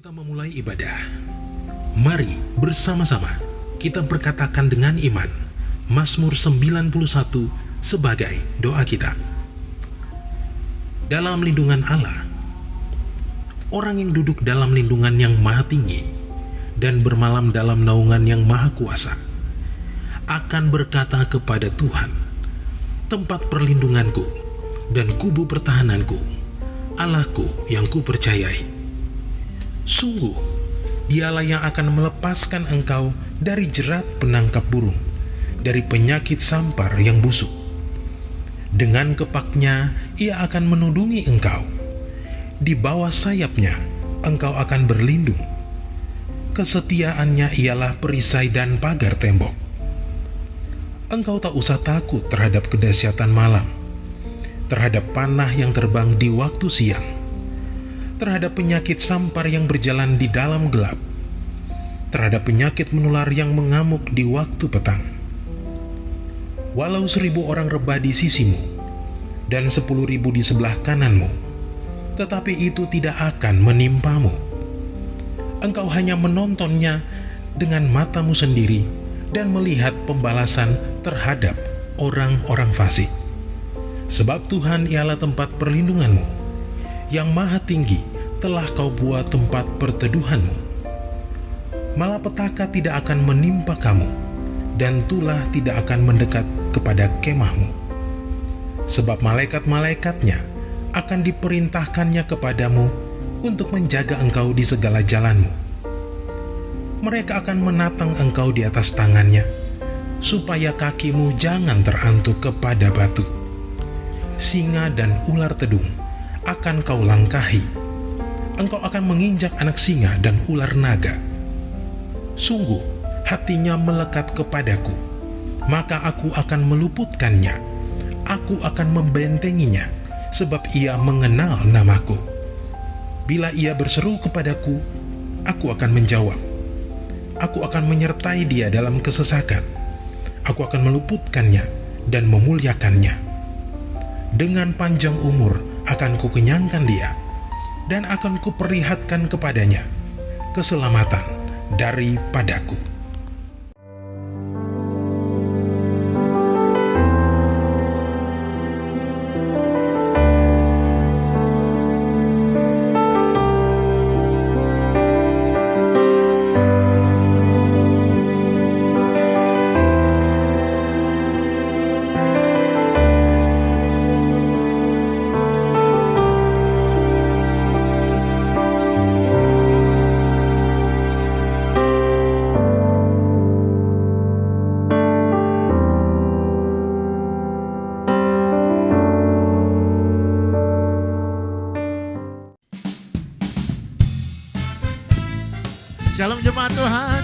kita memulai ibadah, mari bersama-sama kita berkatakan dengan iman Mazmur 91 sebagai doa kita. Dalam lindungan Allah, orang yang duduk dalam lindungan yang maha tinggi dan bermalam dalam naungan yang maha kuasa akan berkata kepada Tuhan, tempat perlindunganku dan kubu pertahananku, Allahku yang kupercayai. Sungguh, dialah yang akan melepaskan engkau dari jerat penangkap burung, dari penyakit sampar yang busuk. Dengan kepaknya ia akan menudungi engkau. Di bawah sayapnya engkau akan berlindung. Kesetiaannya ialah perisai dan pagar tembok. Engkau tak usah takut terhadap kedahsyatan malam, terhadap panah yang terbang di waktu siang, terhadap penyakit sampar yang berjalan di dalam gelap, terhadap penyakit menular yang mengamuk di waktu petang. Walau 1000 orang rebah di sisimu dan 10.000 di sebelah kananmu, tetapi itu tidak akan menimpamu. Engkau hanya menontonnya dengan matamu sendiri dan melihat pembalasan terhadap orang-orang fasik. Sebab Tuhan ialah tempat perlindunganmu, yang maha tinggi telah kau buat tempat perteduhanmu. Malapetaka tidak akan menimpa kamu, dan tulah tidak akan mendekat kepada kemahmu. Sebab malaikat-malaikatnya akan diperintahkannya kepadamu untuk menjaga engkau di segala jalanmu. Mereka akan menatang engkau di atas tangannya, supaya kakimu jangan terantuk kepada batu. Singa dan ular tedung akan kau langkahi. Engkau akan menginjak anak singa dan ular naga. Sungguh, hatinya melekat kepadaku, maka aku akan meluputkannya. Aku akan membentenginya, sebab ia mengenal namaku. Bila ia berseru kepadaku, aku akan menjawab. Aku akan menyertai dia dalam kesesakan. Aku akan meluputkannya dan memuliakannya. Dengan panjang umur akan kukenyangkan dia, dan akan kuperlihatkan kepadanya keselamatan daripadaku. Shalom jemaat Tuhan,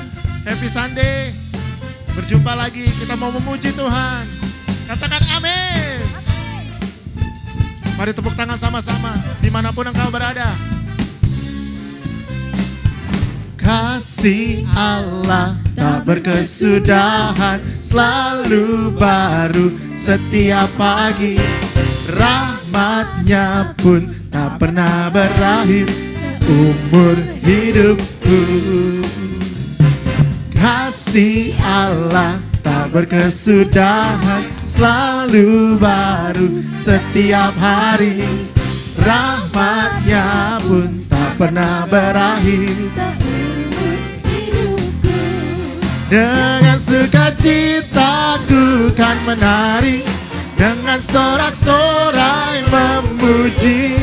happy Sunday. Berjumpa lagi, kita mau memuji Tuhan. Katakan amin. Mari tepuk tangan sama-sama, dimanapun engkau berada. Kasih Allah tak berkesudahan, selalu baru setiap pagi. Rahmatnya pun tak pernah berakhir umur hidupku. Kasih Allah tak berkesudahan, selalu baru setiap hari. Rahmatnya pun tak pernah berakhir seumur hidupku. Dengan sukacita ku kan menari, dengan sorak-sorai memuji.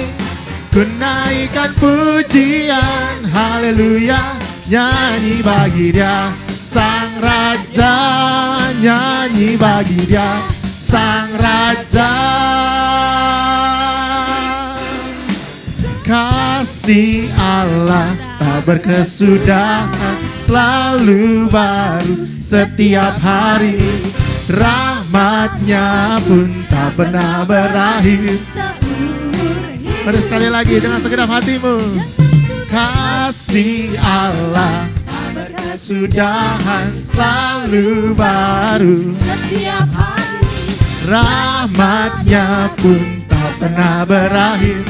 Ku naikkan pujian, haleluya, nyanyi bagi dia, Sang Raja, nyanyi bagi dia, Sang Raja. Kasih Allah tak berkesudahan, selalu baru setiap hari. Rahmatnya pun tak pernah berakhir. Mari sekali lagi dengan segenap hatimu. Kasih Allah tak berkesudahan, selalu baru setiap hari. Rahmatnya pun tak pernah berakhir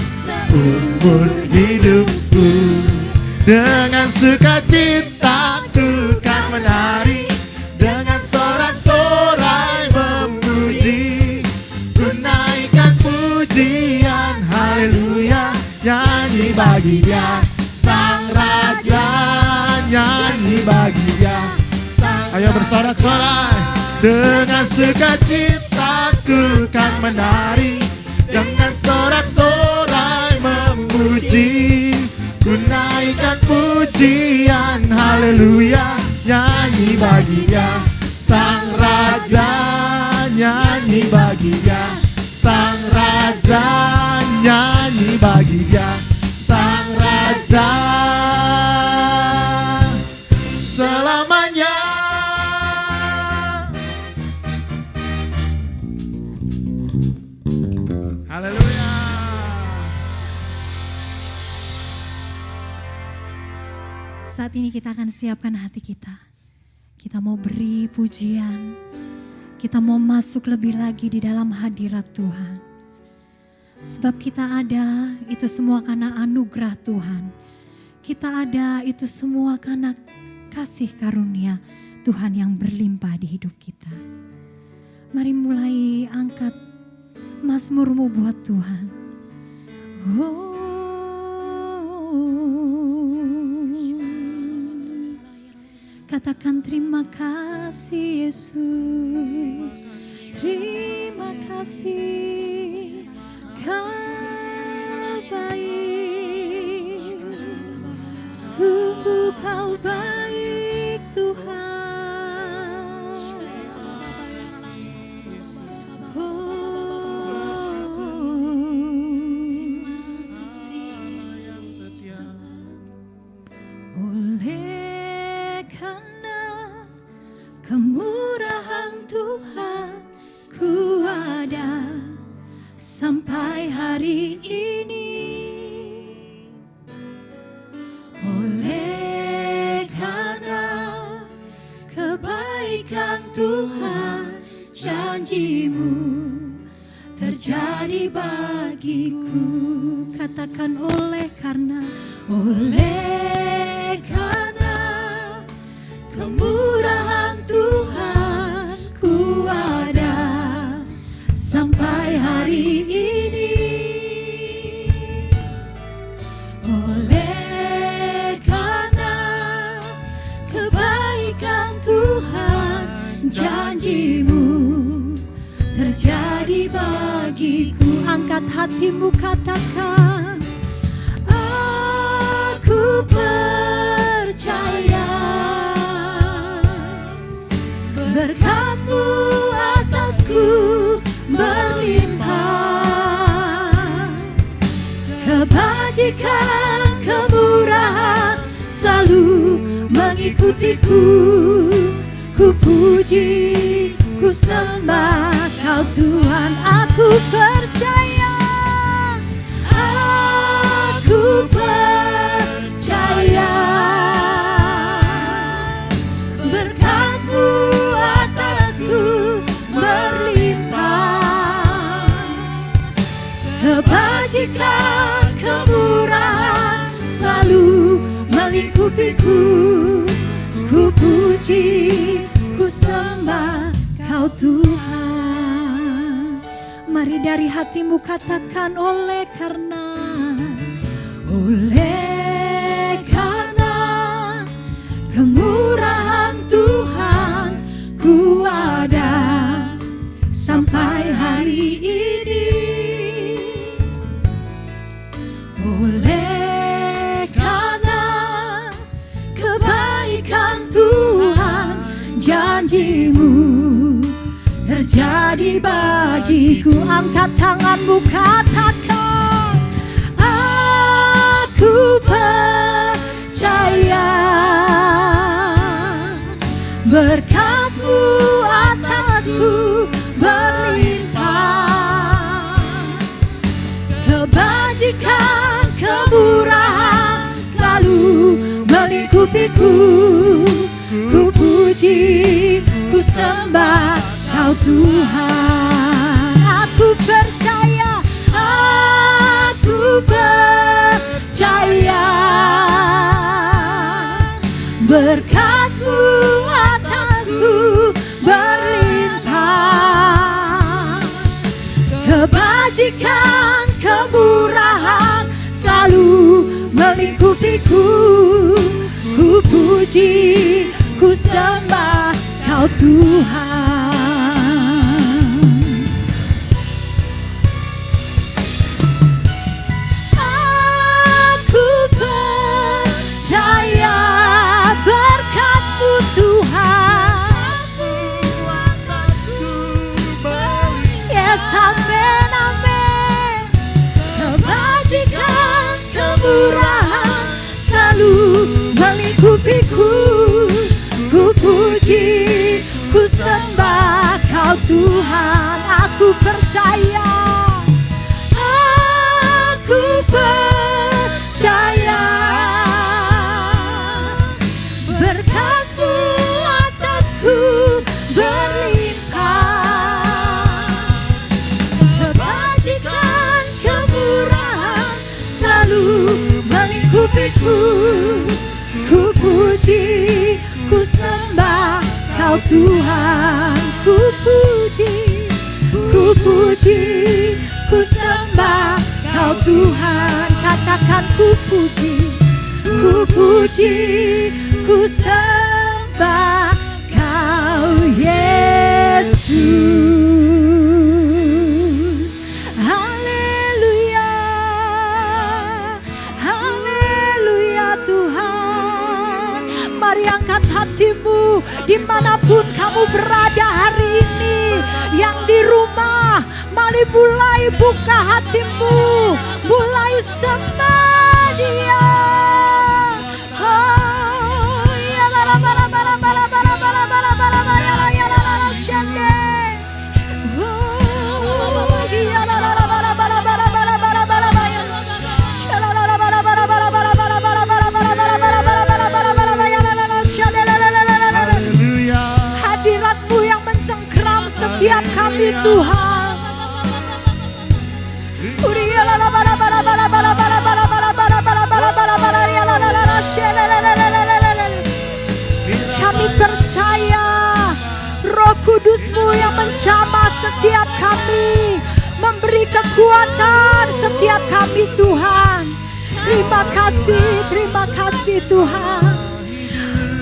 umur hidupku. Dengan sukacitaku kan menari, dengan sorak-sorai memuji. Ku naikkan pujian, haleluya, nyanyi bagi Dia Sang Raja, nyanyi bagi Dia. Ayo bersorak-sorai. Dengan sukacitaku kan menari, dengan sorak-sorai memuji. Ku naikkan pujian, haleluya, nyanyi bagi Dia Sang Raja, nyanyi bagi Dia Sang Raja, nyanyi bagi Dia Sang Raja selamanya. Haleluya. Saat ini kita akan siapkan hati kita. Kita mau beri pujian. Kita mau masuk lebih lagi di dalam hadirat Tuhan. Sebab kita ada itu semua karena anugerah Tuhan. Kita ada itu semua karena kasih karunia Tuhan yang berlimpah di hidup kita. Mari mulai angkat mazmurmu buat Tuhan. Katakan terima kasih Yesus, terima kasih Kau baik, sungguh Kau baik Tuhan. Oleh karena kemurahan Tuhan ku ada sampai hari ini. Oleh karena kebaikan Tuhan, janji-Mu terjadi bagiku. Katakan oleh karena kemurahan Tuhan ku ada sampai hari ini. Oleh karena kebaikan Tuhan, janji-Mu terjadi bagiku. Angkat hatimu, katakan aku percaya berkat-Mu atasku berlimpah. Kebajikan, kemurahan selalu mengikutiku. Ku puji, ku sembah Kau Tuhan. Aku percaya, aku percaya berkat-Mu atasku berlimpah. Kebajikan, kemurahan selalu melingkupiku. Ku puji, ku sembah Kau Tuhan. Mari dari hatimu katakan oleh karena kemurahan Tuhan ku ada sampai hari ini. Oleh karena kebaikan Tuhan, janji-Mu terjadi bagiku. Angkat tanganmu, katakan aku percaya berkat-Mu atasku berlimpah. Kebajikan, kemurahan selalu melingkupiku. Ku puji, ku sembah Kau Tuhan. Aku percaya, aku percaya melingkupiku. Ku puji, ku sembah Kau Tuhan. Aku percaya berkat-Mu Tuhan. Yes, amin, amin. Kebajikan, kemurahan selalu melingkupiku. Ku puji, ku sembah Kau Tuhan. Aku percaya, aku percaya berkat-Mu atasku berlimpah. Kebajikan, kemurahan selalu melingkupiku. Ku puji, ku sembah Kau Tuhan. Ku puji, ku puji, ku sembah Kau Tuhan. Katakan ku puji, ku puji, ku sembah Kau Yesus. Haleluya, haleluya Tuhan. Mari angkat hatimu dimanapun kamu berada hari ini. Yang di rumah, mari mulai buka hatimu, mulai sembah Dia. Oh, ya bara bara bara bara bara bara bara bara bara ya la la la shende. Oh, ya la la la bara bara bara bara bara bara bara. Ya la la la bara bara bara bara bara bara bara bara bara bara bara bara bara bara ya la la la shende la la la la la. Haleluya. Hadirat-Mu yang mencengkeram setiap kami Tuhan. Kami percaya Roh Kudus-Mu yang menjamah setiap kami, memberi kekuatan setiap kami Tuhan. Terima kasih Tuhan.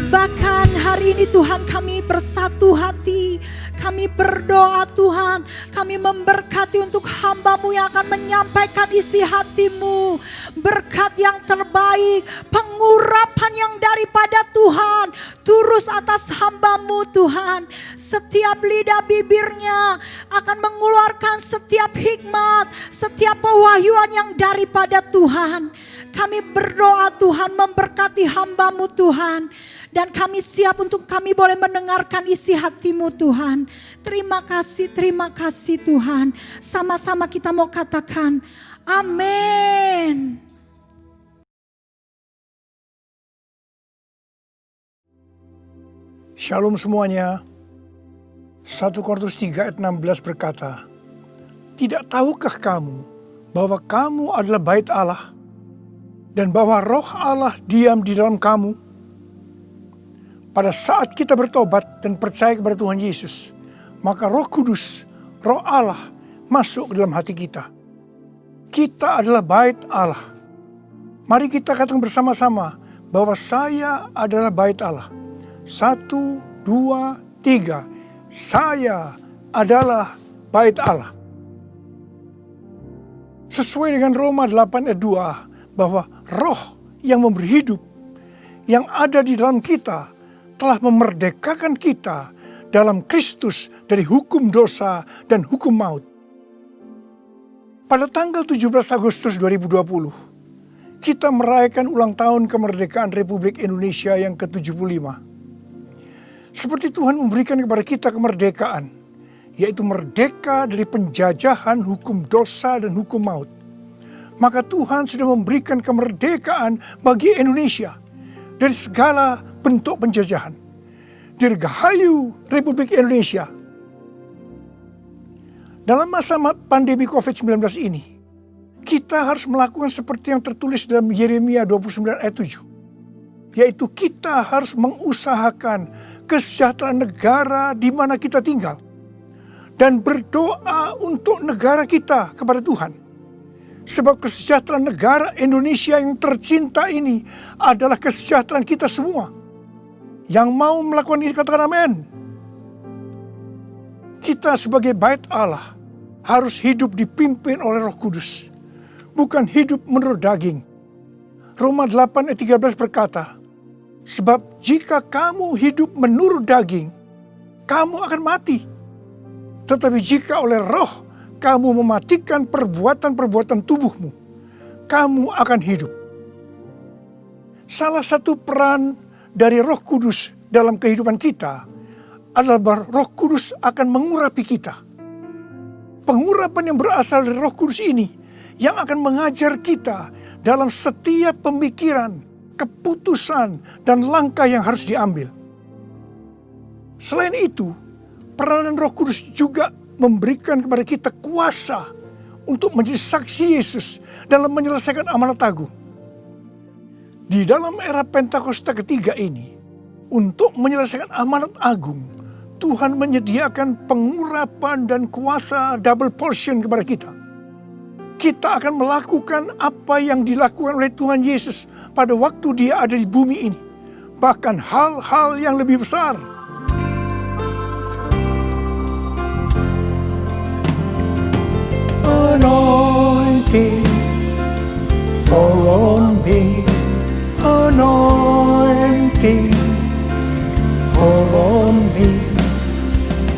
Bahkan hari ini Tuhan kami bersatu hati. Kami berdoa Tuhan, kami memberkati untuk hamba-Mu yang akan menyampaikan isi hati-Mu. Berkat yang terbaik, pengurapan yang daripada Tuhan, turus atas hamba-Mu Tuhan. Setiap lidah bibirnya akan mengeluarkan setiap hikmat, setiap pewahyuan yang daripada Tuhan. Kami berdoa Tuhan memberkati hamba-Mu Tuhan. Dan kami siap untuk kami boleh mendengarkan isi hati-Mu Tuhan. Terima kasih Tuhan. Sama-sama kita mau katakan amin. Shalom semuanya. 1 Korintus 3 ayat 16 berkata, tidak tahukah kamu bahwa kamu adalah bait Allah dan bahwa roh Allah diam di dalam kamu? Pada saat kita bertobat dan percaya kepada Tuhan Yesus, maka Roh Kudus, Roh Allah masuk ke dalam hati kita. Kita adalah bait Allah. Mari kita katakan bersama-sama bahwa saya adalah bait Allah. 1, 2, 3. Saya adalah bait Allah. Sesuai dengan Roma 8 ayat 2, bahwa roh yang memberi hidup, yang ada di dalam kita, telah memerdekakan kita dalam Kristus dari hukum dosa dan hukum maut. Pada tanggal 17 Agustus 2020, kita merayakan ulang tahun kemerdekaan Republik Indonesia yang ke-75. Seperti Tuhan memberikan kepada kita kemerdekaan, yaitu merdeka dari penjajahan hukum dosa dan hukum maut. Maka Tuhan sudah memberikan kemerdekaan bagi Indonesia dari segala bentuk penjajahan. Dirgahayu Republik Indonesia. Dalam masa pandemi COVID-19 ini, kita harus melakukan seperti yang tertulis dalam Yeremia 29 ayat 7. Yaitu kita harus mengusahakan kesejahteraan negara di mana kita tinggal. Dan berdoa untuk negara kita kepada Tuhan. Sebab kesejahteraan negara Indonesia yang tercinta ini adalah kesejahteraan kita semua. Yang mau melakukan ini katakan amin. Kita sebagai bait Allah harus hidup dipimpin oleh Roh Kudus, bukan hidup menurut daging. Roma 8 ayat 13 berkata, sebab jika kamu hidup menurut daging, kamu akan mati. Tetapi jika oleh Roh kamu mematikan perbuatan-perbuatan tubuhmu, kamu akan hidup. Salah satu peran dari Roh Kudus dalam kehidupan kita adalah bahwa Roh Kudus akan mengurapi kita. Pengurapan yang berasal dari Roh Kudus ini yang akan mengajar kita dalam setiap pemikiran, keputusan, dan langkah yang harus diambil. Selain itu, peranan Roh Kudus juga memberikan kepada kita kuasa untuk menjadi saksi Yesus dalam menyelesaikan amanat agung. Di dalam era Pentakosta ketiga ini, untuk menyelesaikan amanat agung, Tuhan menyediakan pengurapan dan kuasa double portion kepada kita. Kita akan melakukan apa yang dilakukan oleh Tuhan Yesus pada waktu Dia ada di bumi ini. Bahkan hal-hal yang lebih besar. Anointing, fall on me. Anointing, fall on me.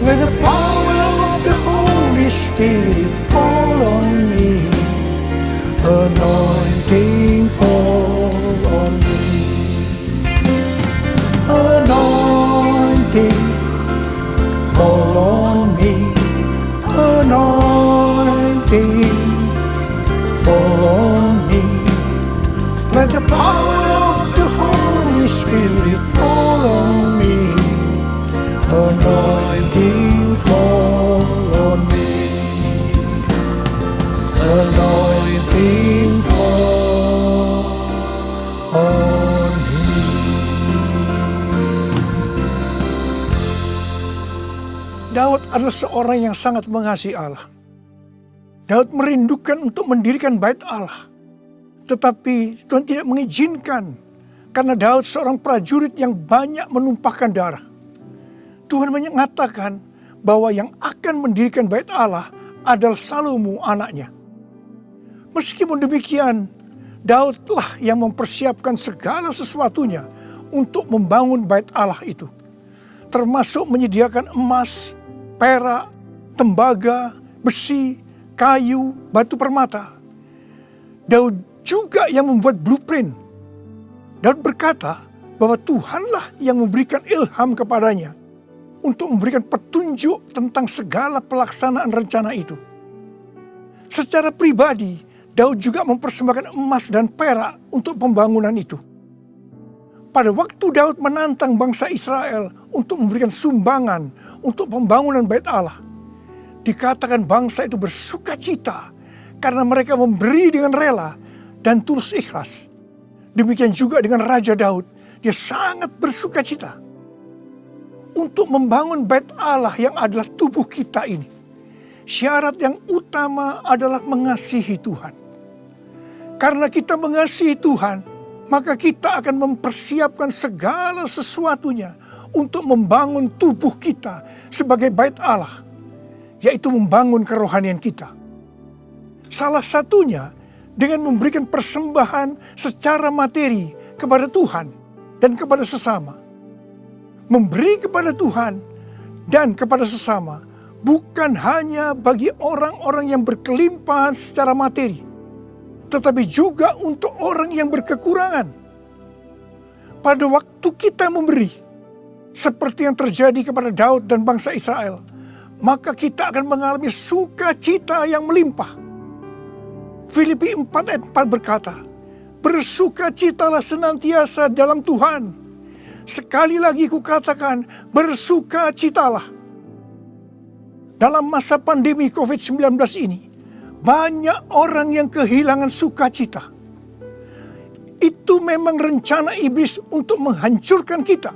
Let the power of the Holy Spirit fall on me. Anointing, fall on me. Anointing, fall on me. Anointing, fall on me. Let the power of the Holy Spirit fall on me. Anointing, fall on me. Anointing, fall on me. Daud adalah seorang yang sangat mengasihi Allah. Daud merindukan untuk mendirikan bait Allah. Tetapi Tuhan tidak mengizinkan karena Daud seorang prajurit yang banyak menumpahkan darah. Tuhan mengatakan bahwa yang akan mendirikan bait Allah adalah Salomo anaknya. Meskipun demikian, Daudlah yang mempersiapkan segala sesuatunya untuk membangun bait Allah itu. Termasuk menyediakan emas, perak, tembaga, besi, kayu, batu permata. Daud juga yang membuat blueprint. Daud berkata bahwa Tuhanlah yang memberikan ilham kepadanya untuk memberikan petunjuk tentang segala pelaksanaan rencana itu. Secara pribadi, Daud juga mempersembahkan emas dan perak untuk pembangunan itu. Pada waktu Daud menantang bangsa Israel untuk memberikan sumbangan untuk pembangunan bait Allah, dikatakan bangsa itu bersukacita karena mereka memberi dengan rela dan tulus ikhlas. Demikian juga dengan Raja Daud, dia sangat bersukacita untuk membangun bait Allah yang adalah tubuh kita ini. Syarat yang utama adalah mengasihi Tuhan. Karena kita mengasihi Tuhan, maka kita akan mempersiapkan segala sesuatunya untuk membangun tubuh kita sebagai bait Allah, yaitu membangun kerohanian kita. Salah satunya dengan memberikan persembahan secara materi kepada Tuhan dan kepada sesama. Memberi kepada Tuhan dan kepada sesama bukan hanya bagi orang-orang yang berkelimpahan secara materi, tetapi juga untuk orang yang berkekurangan. Pada waktu kita memberi, seperti yang terjadi kepada Daud dan bangsa Israel, maka kita akan mengalami sukacita yang melimpah. Filipi 4 ayat 4 berkata, bersukacitalah senantiasa dalam Tuhan. Sekali lagi kukatakan, bersukacitalah. Dalam masa pandemi COVID-19 ini, banyak orang yang kehilangan sukacita. Itu memang rencana iblis untuk menghancurkan kita.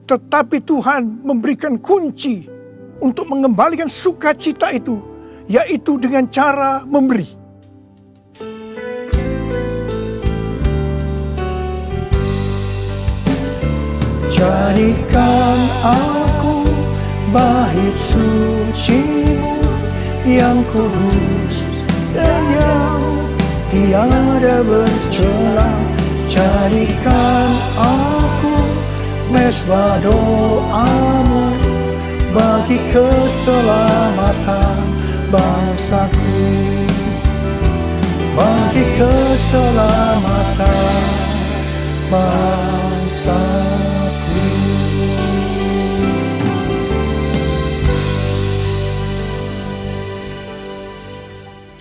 Tetapi Tuhan memberikan kunci untuk mengembalikan sukacita itu, yaitu dengan cara memberi. Jadikan aku bait suci-Mu yang kudus dan yang tiada bercela. Jadikan aku mezbah doa-Mu bagi keselamatan bangsaku, bagi keselamatan bangsaku.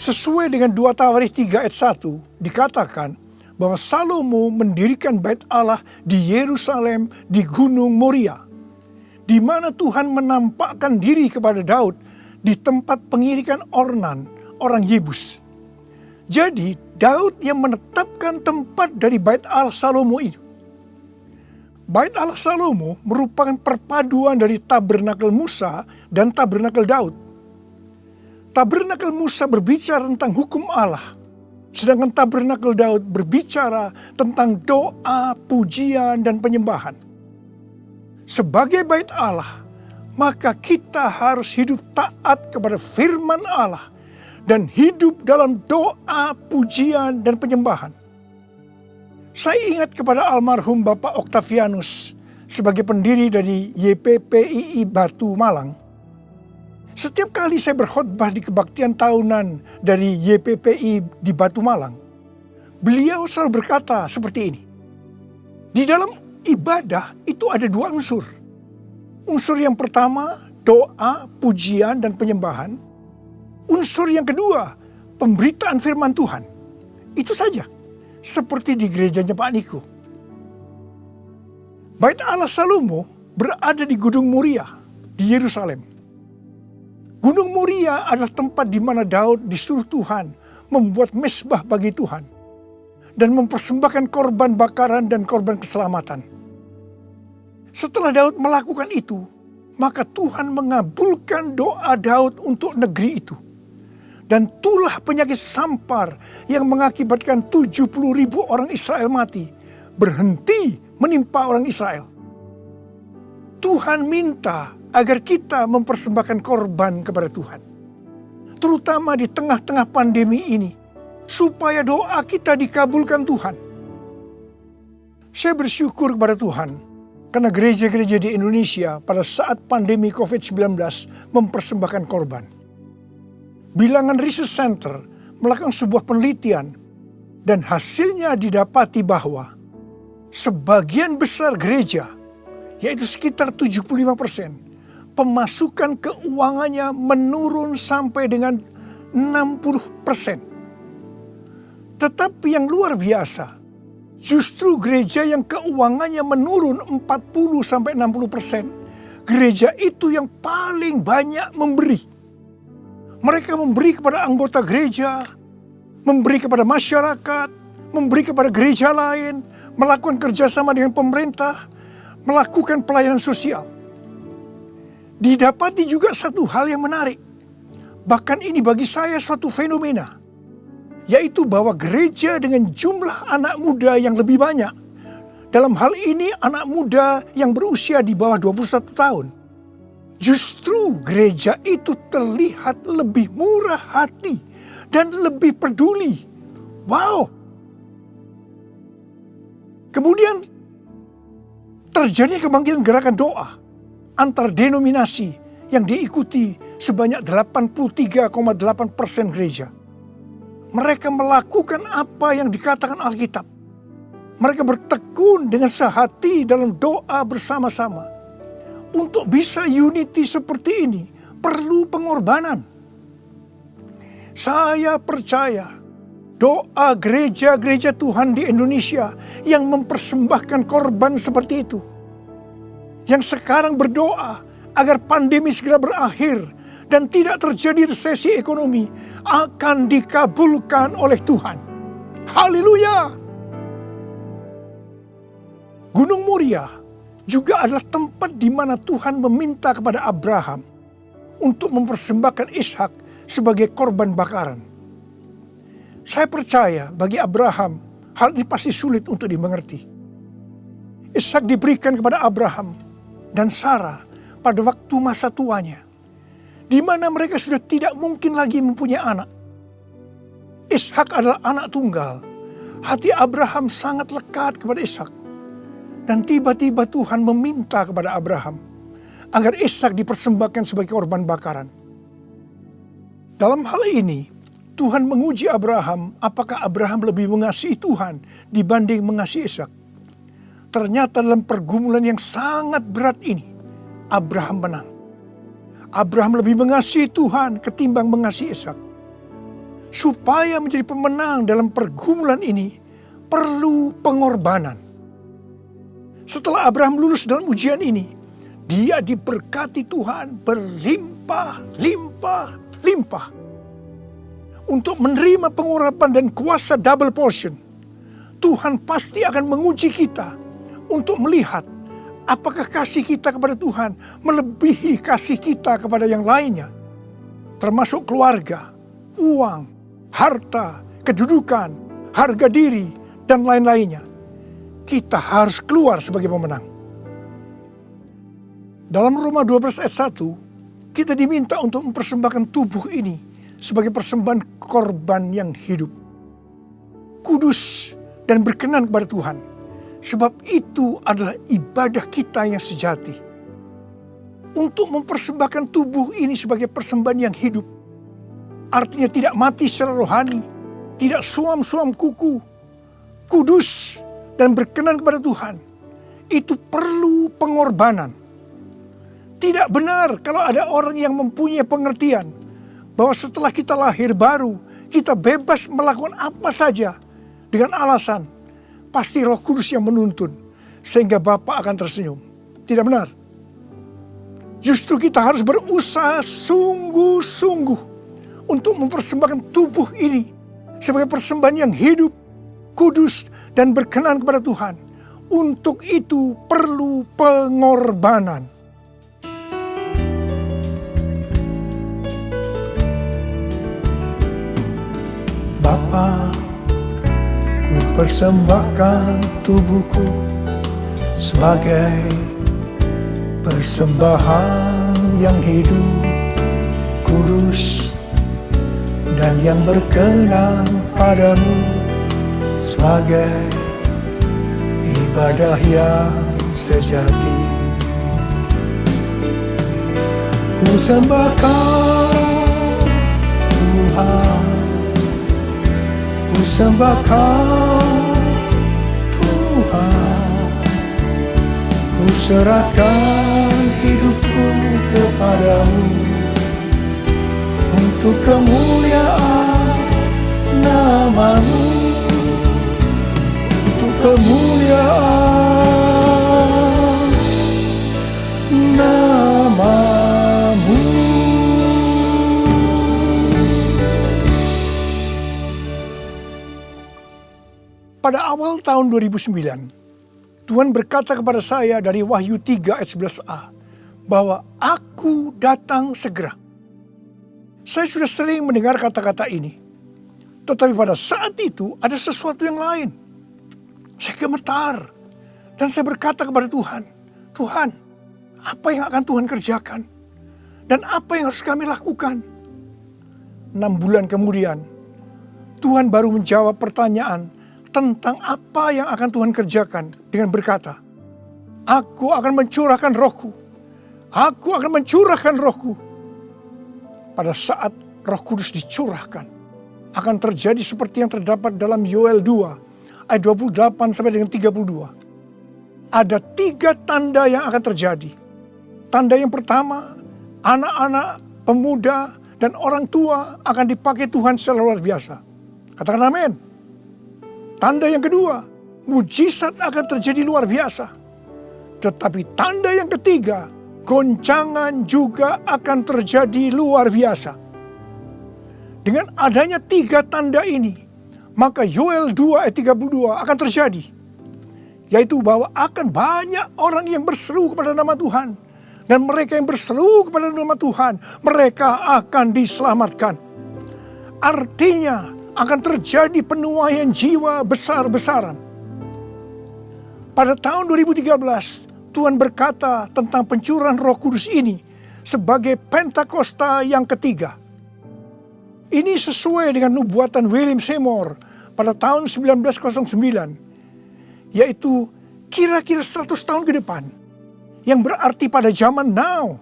Sesuai dengan 2 Tawarikh 3 ayat 1 dikatakan bahwa Salomo mendirikan bait Allah di Yerusalem di Gunung Moria, di mana Tuhan menampakkan diri kepada Daud di tempat pengirikan Ornan, orang Yebus. Jadi Daud yang menetapkan tempat dari bait Allah Salomo itu. Bait Allah Salomo merupakan perpaduan dari tabernakel Musa dan tabernakel Daud. Tabernakel Musa berbicara tentang hukum Allah, sedangkan tabernakel Daud berbicara tentang doa, pujian, dan penyembahan. Sebagai bait Allah, maka kita harus hidup taat kepada firman Allah dan hidup dalam doa, pujian, dan penyembahan. Saya ingat kepada almarhum Bapak Octavianus sebagai pendiri dari YPPII Batu Malang. Setiap kali saya berkhotbah di kebaktian tahunan dari YPPI di Batu Malang, beliau selalu berkata seperti ini. Di dalam ibadah itu ada 2 unsur. Unsur yang pertama, doa, pujian, dan penyembahan. Unsur yang kedua, pemberitaan firman Tuhan. Itu saja, seperti di gerejanya Pak Niko. Bait Allah Salomo berada di Gunung Moria di Yerusalem. Gunung Moria adalah tempat di mana Daud disuruh Tuhan membuat mezbah bagi Tuhan dan mempersembahkan korban bakaran dan korban keselamatan. Setelah Daud melakukan itu, maka Tuhan mengabulkan doa Daud untuk negeri itu. Dan tulah penyakit sampar yang mengakibatkan 70.000 orang Israel mati berhenti menimpa orang Israel. Tuhan minta agar kita mempersembahkan korban kepada Tuhan, terutama di tengah-tengah pandemi ini, supaya doa kita dikabulkan Tuhan. Saya bersyukur kepada Tuhan karena gereja-gereja di Indonesia pada saat pandemi COVID-19 mempersembahkan korban. Bilangan Research Center melakukan sebuah penelitian dan hasilnya didapati bahwa sebagian besar gereja, yaitu sekitar 75%, pemasukan keuangannya menurun sampai dengan 60%. Tetapi yang luar biasa, justru gereja yang keuangannya menurun 40-60%, gereja itu yang paling banyak memberi. Mereka memberi kepada anggota gereja, memberi kepada masyarakat, memberi kepada gereja lain, melakukan kerjasama dengan pemerintah, melakukan pelayanan sosial. Didapati juga satu hal yang menarik. Bahkan ini bagi saya suatu fenomena. Yaitu bahwa gereja dengan jumlah anak muda yang lebih banyak. Dalam hal ini anak muda yang berusia di bawah 21 tahun. Justru gereja itu terlihat lebih murah hati dan lebih peduli. Wow! Kemudian terjadi kebangkitan gerakan doa antar denominasi yang diikuti sebanyak 83,8% gereja. Mereka melakukan apa yang dikatakan Alkitab. Mereka bertekun dengan sehati dalam doa bersama-sama. Untuk bisa unity seperti ini perlu pengorbanan. Saya percaya doa gereja-gereja Tuhan di Indonesia yang mempersembahkan korban seperti itu, yang sekarang berdoa agar pandemi segera berakhir dan tidak terjadi resesi ekonomi, akan dikabulkan oleh Tuhan. Haleluya! Gunung Moria juga adalah tempat di mana Tuhan meminta kepada Abraham untuk mempersembahkan Ishak sebagai korban bakaran. Saya percaya bagi Abraham hal ini pasti sulit untuk dimengerti. Ishak diberikan kepada Abraham dan Sarah pada waktu masa tuanya, di mana mereka sudah tidak mungkin lagi mempunyai anak. Ishak adalah anak tunggal. Hati Abraham sangat lekat kepada Ishak. Dan tiba-tiba Tuhan meminta kepada Abraham agar Ishak dipersembahkan sebagai korban bakaran. Dalam hal ini, Tuhan menguji Abraham apakah Abraham lebih mengasihi Tuhan dibanding mengasihi Ishak. Ternyata dalam pergumulan yang sangat berat ini, Abraham menang. Abraham lebih mengasihi Tuhan ketimbang mengasihi Ishak. Supaya menjadi pemenang dalam pergumulan ini, perlu pengorbanan. Setelah Abraham lulus dalam ujian ini, dia diberkati Tuhan berlimpah-limpah. Untuk menerima pengurapan dan kuasa double portion, Tuhan pasti akan menguji kita untuk melihat apakah kasih kita kepada Tuhan melebihi kasih kita kepada yang lainnya. Termasuk keluarga, uang, harta, kedudukan, harga diri, dan lain-lainnya. Kita harus keluar sebagai pemenang. Dalam Roma 12 ayat 1, kita diminta untuk mempersembahkan tubuh ini sebagai persembahan korban yang hidup, kudus dan berkenan kepada Tuhan. Sebab itu adalah ibadah kita yang sejati. Untuk mempersembahkan tubuh ini sebagai persembahan yang hidup, artinya tidak mati secara rohani, tidak suam-suam kuku, kudus dan berkenan kepada Tuhan, itu perlu pengorbanan. Tidak benar kalau ada orang yang mempunyai pengertian bahwa setelah kita lahir baru, kita bebas melakukan apa saja dengan alasan pasti Roh Kudus yang menuntun sehingga Bapa akan tersenyum. Tidak benar. Justru kita harus berusaha sungguh-sungguh untuk mempersembahkan tubuh ini sebagai persembahan yang hidup, kudus, dan berkenan kepada Tuhan. Untuk itu perlu pengorbanan. Bapa, ku persembahkan tubuhku sebagai persembahan yang hidup, kudus, dan yang berkenan padamu, sebagai ibadah yang sejati. Ku sembahkan Tuhan, ku sembahkan Tuhan, ku serahkan hidupku kepadamu untuk kemuliaan nama-Mu, untuk kemuliaan nama-Mu. Pada awal tahun 2009, Tuhan berkata kepada saya dari Wahyu 3 ayat 11a, bahwa aku datang segera. Saya sudah sering mendengar kata-kata ini. Tetapi pada saat itu ada sesuatu yang lain. Saya gemetar. Dan saya berkata kepada Tuhan, Tuhan, apa yang akan Tuhan kerjakan? Dan apa yang harus kami lakukan? 6 bulan kemudian, Tuhan baru menjawab pertanyaan tentang apa yang akan Tuhan kerjakan dengan berkata, Aku akan mencurahkan Rohku. Aku akan mencurahkan Rohku. Pada saat Roh Kudus dicurahkan, akan terjadi seperti yang terdapat dalam Yoel 2 ayat 28 sampai dengan 32. Ada 3 tanda yang akan terjadi. Tanda yang pertama, anak-anak, pemuda, dan orang tua akan dipakai Tuhan secara luar biasa. Katakan amin. Tanda yang kedua, mujizat akan terjadi luar biasa. Tetapi tanda yang ketiga, goncangan juga akan terjadi luar biasa. Dengan adanya 3 tanda ini, maka Yoel 2 ayat 32 akan terjadi. Yaitu bahwa akan banyak orang yang berseru kepada nama Tuhan. Dan mereka yang berseru kepada nama Tuhan, mereka akan diselamatkan. Artinya akan terjadi penuaian jiwa besar-besaran. Pada tahun 2013, Tuhan berkata tentang pencurahan Roh Kudus ini sebagai Pentakosta yang ketiga. Ini sesuai dengan nubuatan William Seymour pada tahun 1909, yaitu kira-kira 100 tahun ke depan, yang berarti pada zaman now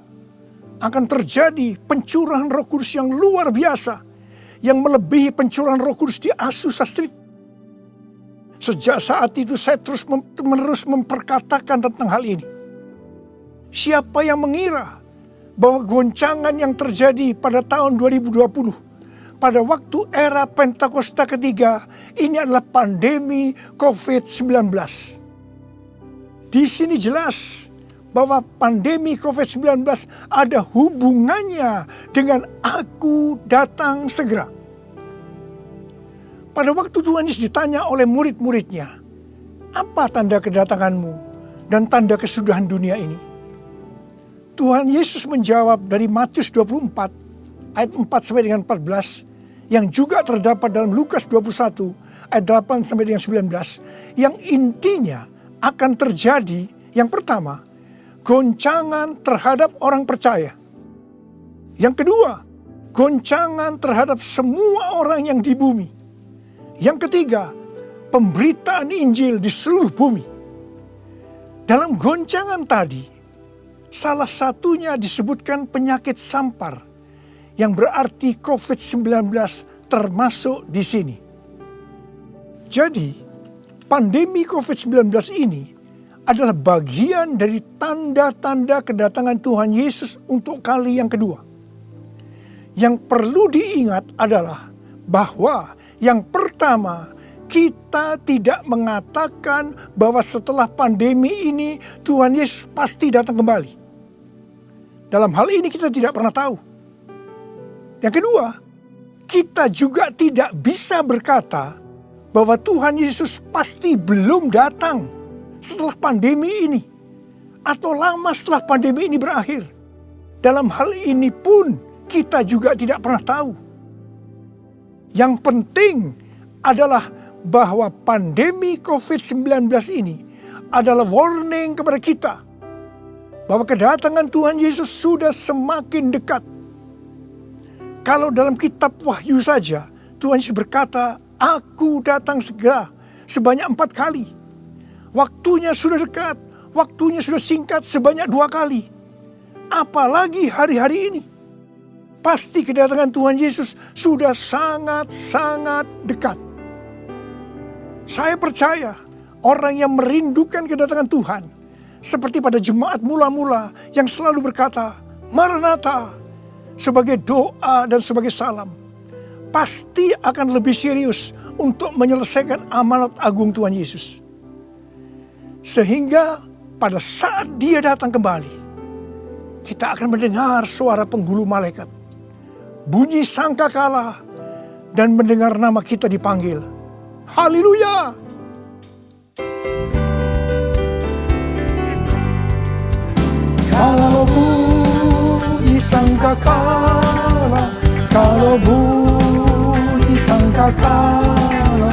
akan terjadi pencurahan Roh Kudus yang luar biasa, yang melebihi pencurahan Roh Kudus di Azusa Street. Sejak saat itu saya terus-menerus memperkatakan tentang hal ini. Siapa yang mengira bahwa goncangan yang terjadi pada tahun 2020, pada waktu era Pentakosta ketiga, ini adalah pandemi COVID-19. Di sini jelas bahwa pandemi COVID-19 ada hubungannya dengan aku datang segera. Pada waktu Tuhan Yesus ditanya oleh murid-muridnya, apa tanda kedatanganmu dan tanda kesudahan dunia ini? Tuhan Yesus menjawab dari Matius 24 ayat 4 sampai dengan 14, yang juga terdapat dalam Lukas 21 ayat 8 sampai dengan 19, yang intinya akan terjadi, yang pertama, goncangan terhadap orang percaya. Yang kedua, goncangan terhadap semua orang yang di bumi. Yang ketiga, pemberitaan Injil di seluruh bumi. Dalam goncangan tadi, salah satunya disebutkan penyakit sampar, yang berarti COVID-19 termasuk di sini. Jadi, pandemi COVID-19 ini adalah bagian dari tanda-tanda kedatangan Tuhan Yesus untuk kali yang kedua. Yang perlu diingat adalah bahwa yang pertama, kita tidak mengatakan bahwa setelah pandemi ini Tuhan Yesus pasti datang kembali. Dalam hal ini kita tidak pernah tahu. Yang kedua, kita juga tidak bisa berkata bahwa Tuhan Yesus pasti belum datang setelah pandemi ini, atau lama setelah pandemi ini berakhir. Dalam hal ini pun kita juga tidak pernah tahu. Yang penting adalah bahwa pandemi COVID-19 ini adalah warning kepada kita bahwa kedatangan Tuhan Yesus sudah semakin dekat. Kalau dalam kitab Wahyu saja, Tuhan Yesus berkata, "Aku datang segera," sebanyak 4 kali. Waktunya sudah dekat, waktunya sudah singkat sebanyak 2 kali. Apalagi hari-hari ini. Pasti kedatangan Tuhan Yesus sudah sangat-sangat dekat. Saya percaya orang yang merindukan kedatangan Tuhan, seperti pada jemaat mula-mula yang selalu berkata, "Maranatha," sebagai doa dan sebagai salam, pasti akan lebih serius untuk menyelesaikan amanat agung Tuhan Yesus. Sehingga pada saat Dia datang kembali, kita akan mendengar suara penghulu malaikat, bunyi sangkakala, dan mendengar nama kita dipanggil. Haleluya! Kalau bunyi sangkakala, kalau bunyi sangkakala,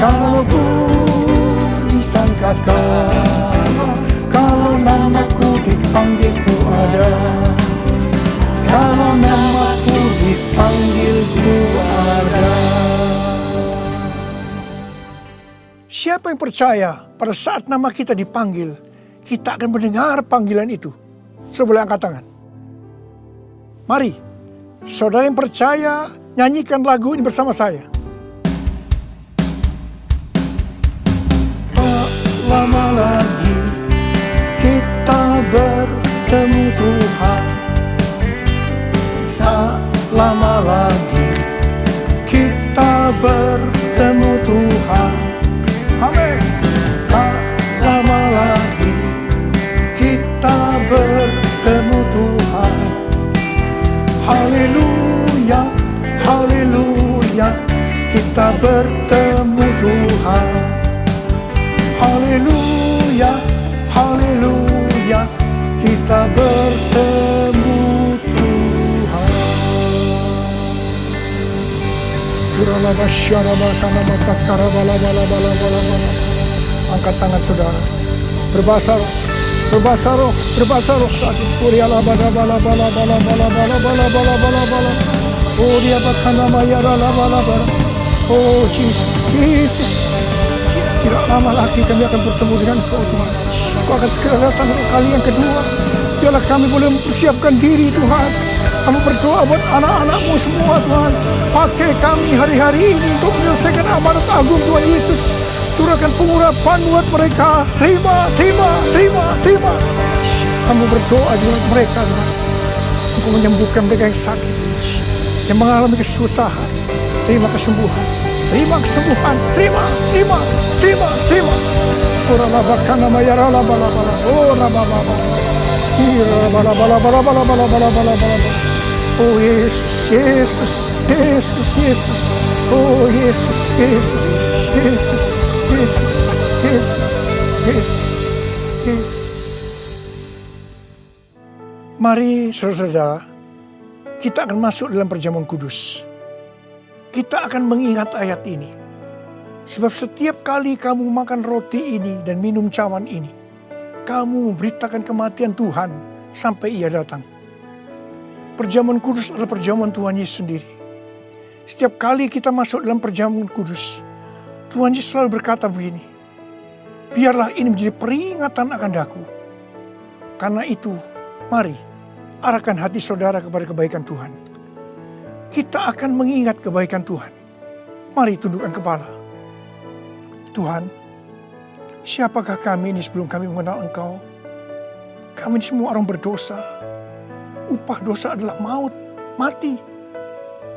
kalau bunyi sangkakala, kalau namaku dipanggil ku ada, kalau namaku dipanggil ku ada. Siapa yang percaya pada saat nama kita dipanggil, kita akan mendengar panggilan itu? Sebelah angkat tangan. Mari, saudara yang percaya, nyanyikan lagu ini bersama saya. Tak lama lagi kita bertemu Tuhan. Tak lama lagi kita bertemu Tuhan. Amin. Tak lama lagi kita bertemu Tuhan. Haleluya, haleluya, kita bertemu Tuhan. Haleluya, haleluya, kita bertemu Tuhan. Angkat tangan saudara. Berbahasa roh. Berbahasa roh. Berbahasa roh saat ini. Kuriala bala bala bala bala bala bala bala bala bala bala. Oh dia bakana mayara la bala bala. Oh Jesus, Jesus. Tidak lama lagi kami akan bertemu dengan Kau Tuhan. Kau akan segera datang untuk kali yang kedua. Biarlah kami boleh mempersiapkan diri Tuhan. Kami berdoa buat anak-anak-Mu semua Tuhan. Pakai kami hari-hari ini untuk menyelesaikan amanat agung Tuhan Yesus. Curahkan pengurapan buat mereka. Terima, terima, terima, terima. Kami berdoa buat mereka Tuhan. Engkau menyembuhkan mereka yang sakit, yang mengalami kesusahan. Terima kesembuhan. Terima kesembuhan. Terima, terima, terima, terima. Ora labakana mayara labalabala. Ora bababa. Oh Yesus, Yesus, Yesus, Yesus. Oh Yesus, Yesus, Yesus, Yesus, Yesus, Yesus, Yesus. Mari saudara-saudara, kita akan masuk dalam perjamuan kudus. Kita akan mengingat ayat ini. Sebab setiap kali kamu makan roti ini dan minum cawan ini, kamu memberitakan kematian Tuhan sampai Ia datang. Perjamuan kudus adalah perjamuan Tuhan Yesus sendiri. Setiap kali kita masuk dalam perjamuan kudus, Tuhan Yesus selalu berkata begini, biarlah ini menjadi peringatan akan daku. Karena itu, mari arahkan hati saudara kepada kebaikan Tuhan. Kita akan mengingat kebaikan Tuhan. Mari tundukkan kepala. Tuhan, siapakah kami ini sebelum kami mengenal Engkau? Kami ini semua orang berdosa. Upah dosa adalah maut, mati.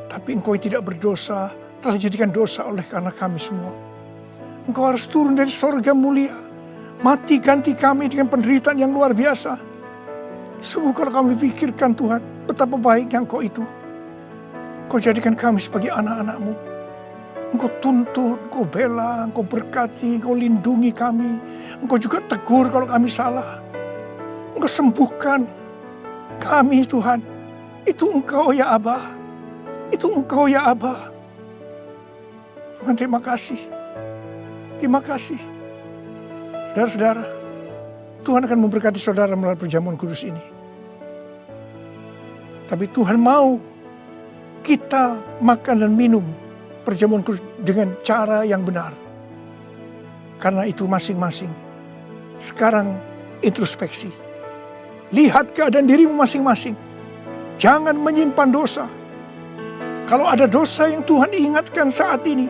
Tapi Engkau yang tidak berdosa telah dijadikan dosa oleh karena kami semua. Engkau harus turun dari sorga mulia. Mati ganti kami dengan penderitaan yang luar biasa. Sungguh kalau kami pikirkan Tuhan, betapa baiknya Engkau itu. Engkau jadikan kami sebagai anak-anak-Mu. Engkau tuntun, Engkau bela, Engkau berkati, Engkau lindungi kami. Engkau juga tegur kalau kami salah. Engkau sembuhkan kami Tuhan. Itu Engkau ya Abah. Itu Engkau ya Abah. Tuhan terima kasih. Terima kasih. Saudara-saudara, Tuhan akan memberkati saudara melalui perjamuan kudus ini. Tapi Tuhan mau kita makan dan minum perjamuan kudus dengan cara yang benar. Karena itu masing-masing. Sekarang introspeksi. Lihat keadaan dirimu masing-masing. Jangan menyimpan dosa. Kalau ada dosa yang Tuhan ingatkan saat ini,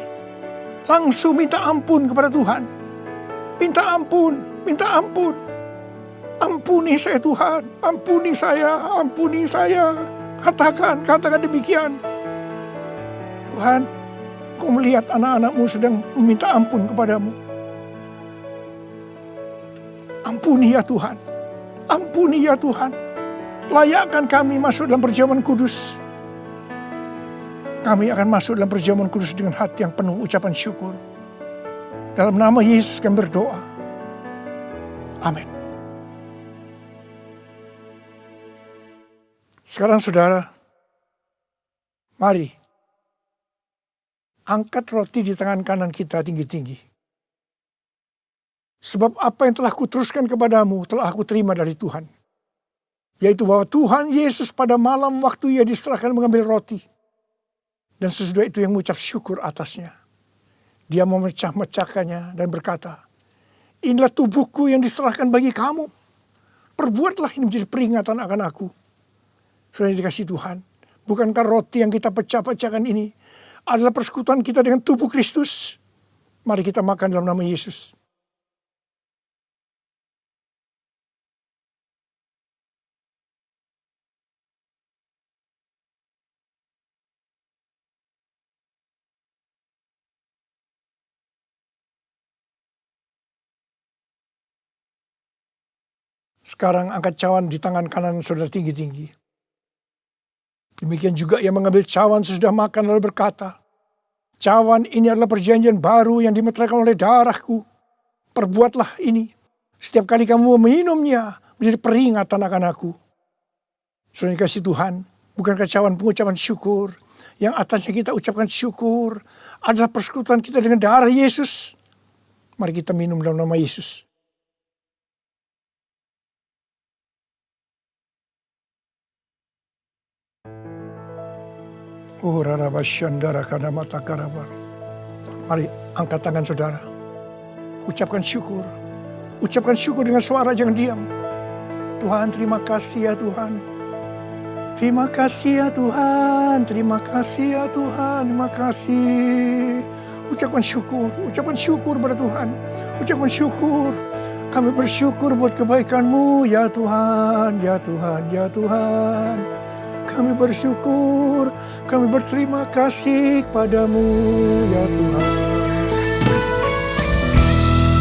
langsung minta ampun kepada Tuhan. Minta ampun, minta ampun. Ampuni saya Tuhan, ampuni saya, ampuni saya. Katakan demikian. Tuhan, Kau melihat anak-anak-Mu sedang meminta ampun kepadamu. Ampuni ya Tuhan. Ampuni ya Tuhan. Layakkan kami masuk dalam perjamuan kudus. Kami akan masuk dalam perjamuan kudus dengan hati yang penuh ucapan syukur. Dalam nama Yesus kami berdoa. Amin. Sekarang saudara, mari angkat roti di tangan kanan kita tinggi-tinggi. Sebab apa yang telah kuteruskan kepadamu telah aku terima dari Tuhan. Yaitu bahwa Tuhan Yesus pada malam waktu Ia diserahkan mengambil roti. Dan sesudah itu yang mengucap syukur atasnya. Dia memecah-mecahkannya dan berkata, inilah tubuhku yang diserahkan bagi kamu. Perbuatlah ini menjadi peringatan akan aku. Sudah dikasih Tuhan. Bukankah roti yang kita pecah-pecahkan ini adalah persekutuan kita dengan tubuh Kristus? Mari kita makan dalam nama Yesus. Sekarang angkat cawan di tangan kanan saudara tinggi-tinggi. Demikian juga ia mengambil cawan sesudah makan lalu berkata, cawan ini adalah perjanjian baru yang dimeteraikan oleh darahku. Perbuatlah ini. Setiap kali kamu meminumnya menjadi peringatan akan aku. Saudara dikasih Tuhan, bukankah cawan pengucapan syukur yang atasnya kita ucapkan syukur adalah persekutuan kita dengan darah Yesus? Mari kita minum dalam nama Yesus. Oh, rarabashandara kadamata karabar. Mari angkat tangan saudara. Ucapkan syukur. Ucapkan syukur dengan suara, jangan diam. Tuhan, terima kasih ya Tuhan. Terima kasih ya Tuhan. Terima kasih ya Tuhan. Terima kasih. Ucapkan syukur pada Tuhan. Ucapkan syukur. Kami bersyukur buat kebaikan-Mu ya Tuhan, ya Tuhan, ya Tuhan. Kami bersyukur, kami berterima kasih kepadamu ya Tuhan.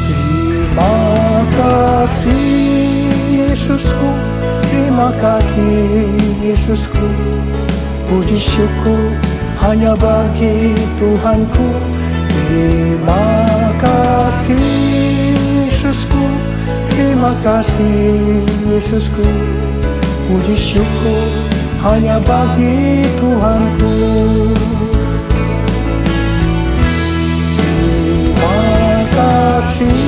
Terima kasih Yesusku, terima kasih Yesusku. Puji syukur hanya bagi Tuhanku. Terima kasih Yesusku, terima kasih Yesusku. Puji syukur hanya bagi Tuhanku. Terima kasih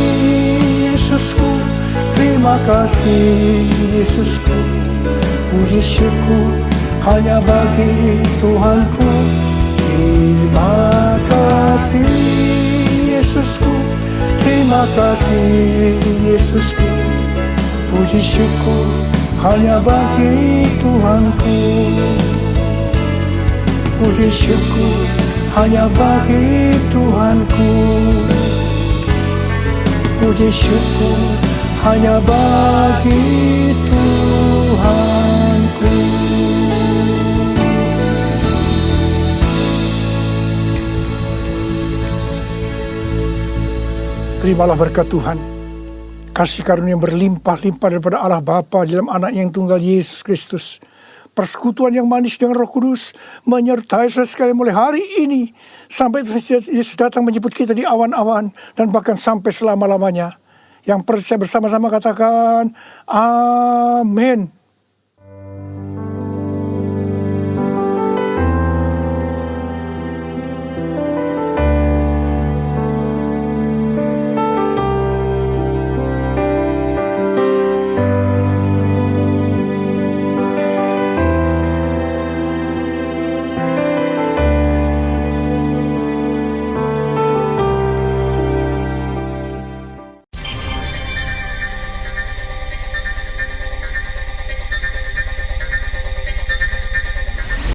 Yesusku, terima kasih Yesusku. Puji syukur hanya bagi Tuhanku. Terima kasih Yesusku, terima kasih Yesusku. Puji syukur hanya bagi Tuhanku. Puji syukur hanya bagi Tuhanku. Puji syukur hanya bagi Tuhanku. Terimalah berkat Tuhan. Kasih karunia yang berlimpah-limpah daripada Allah Bapa dalam anak yang tunggal Yesus Kristus. Persekutuan yang manis dengan Roh Kudus menyertai saudara sekalian mulai hari ini sampai Yesus datang menjemput kita di awan-awan dan bahkan sampai selama-lamanya. Yang percaya bersama-sama katakan amin.